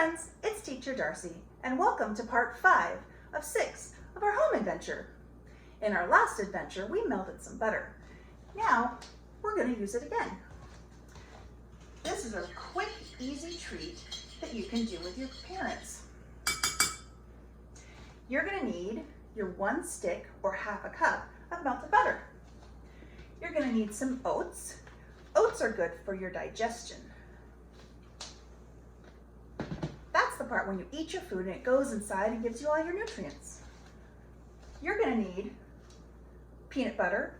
friends, it's Teacher Darcy, and welcome to part 5 of 6 of our home adventure. In our last adventure, we melted some butter. Now, we're going to use it again. This is a quick, easy treat that you can do with your parents. You're going to need your 1 stick or half a cup of melted butter. You're going to need some oats. Oats are good for your digestion. That's the part when you eat your food and it goes inside and gives you all your nutrients. You're going to need peanut butter,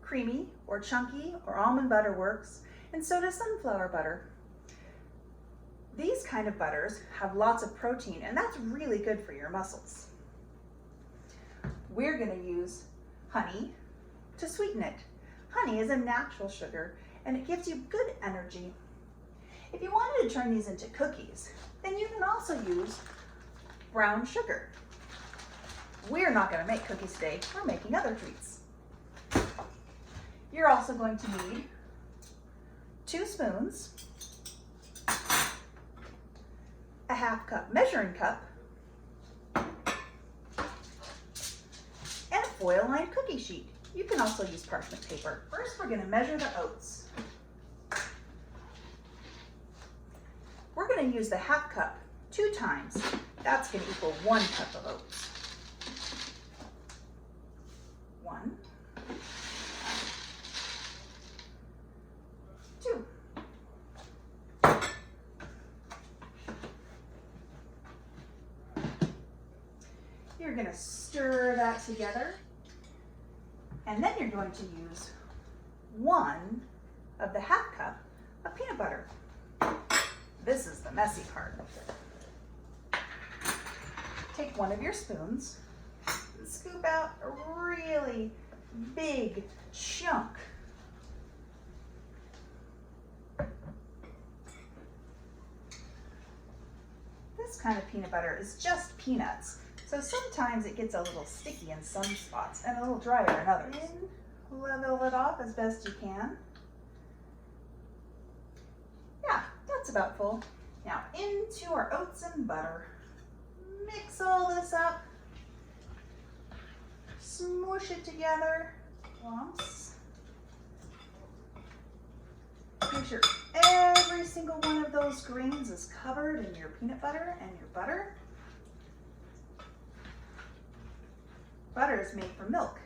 creamy or chunky or almond butter works, and so does sunflower butter. These kind of butters have lots of protein, and that's really good for your muscles. We're going to use honey to sweeten it. Honey is a natural sugar and it gives you good energy. If you wanted to turn these into cookies, then you can also use brown sugar. We're not going to make cookies today, we're making other treats. You're also going to need 2 spoons, a half cup measuring cup, and a foil-lined cookie sheet. You can also use parchment paper. First, we're going to measure the oats. We're going to use the half cup 2 times. That's going to equal 1 cup of oats. 1, 2. You're going to stir that together, and then you're going to use 1 of the half cup of peanut butter. This is the messy part. Take 1 of your spoons and scoop out a really big chunk. This kind of peanut butter is just peanuts, so sometimes it gets a little sticky in some spots and a little drier in others. And level it off as best you can. Yeah, that's about full. Now into our oats and butter. Mix all this up. Smoosh it together. Lumps. Make sure every single one of those grains is covered in your peanut butter and your butter. Butter is made from milk,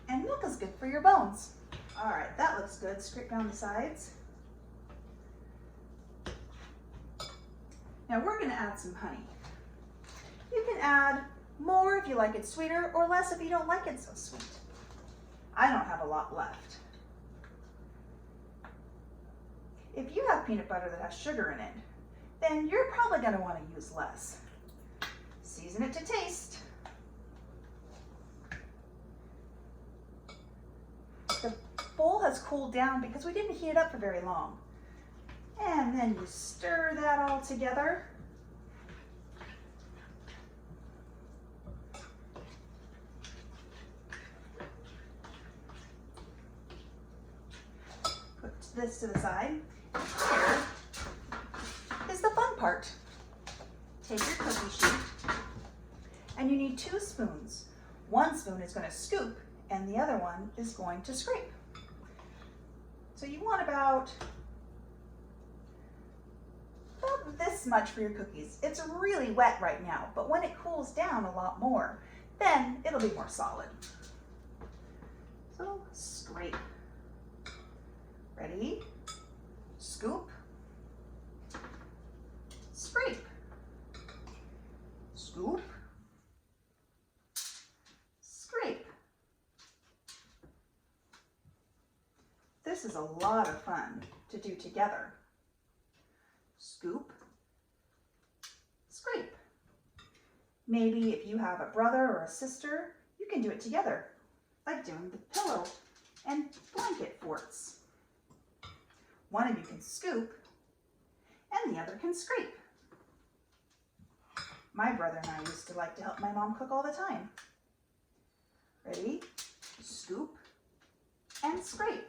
and milk is good for your bones. All right, that looks good. Scrape down the sides. Now we're going to add some honey. You can add more if you like it sweeter, or less if you don't like it so sweet. I don't have a lot left. If you have peanut butter that has sugar in it, then you're probably going to want to use less. Season it to taste. The bowl has cooled down because we didn't heat it up for very long. And then you stir that all together. Put this to the side. Here is the fun part. Take your cookie sheet, and you need 2 spoons. 1 spoon is going to scoop, and the other one is going to scrape. So you want about this much for your cookies. It's really wet right now, but when it cools down a lot more, then it'll be more solid. So scrape. Ready? Scoop. Scrape. Scoop. Scrape. This is a lot of fun to do together. Scoop, scrape. Maybe if you have a brother or a sister, you can do it together, like doing the pillow and blanket forts. One of you can scoop, and the other can scrape. My brother and I used to like to help my mom cook all the time. Ready? Scoop and scrape.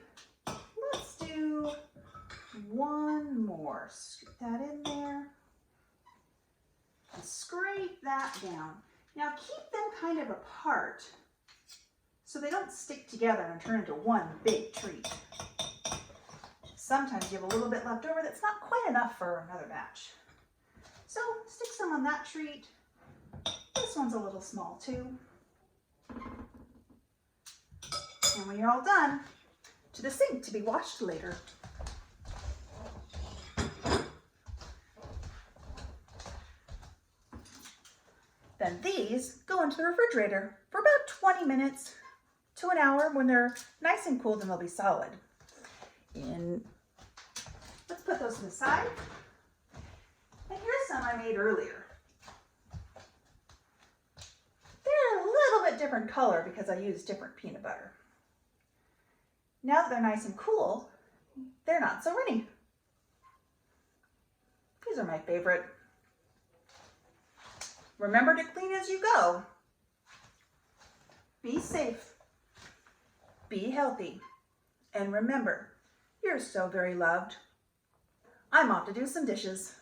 Let's do 1 more. Scoop that in there. that down. Now keep them kind of apart so they don't stick together and turn into one big treat. Sometimes you have a little bit left over that's not quite enough for another batch. So stick some on that treat. This one's a little small too. And when you're all done, to the sink to be washed later. Then these go into the refrigerator for about 20 minutes to an hour. When they're nice and cool, then they'll be solid. Let's put those to the side. And here's some I made earlier. They're a little bit different color because I used different peanut butter. Now that they're nice and cool, they're not so runny. These are my favorite. Remember to clean as you go. Be safe. Be healthy. And remember, you're so very loved. I'm off to do some dishes.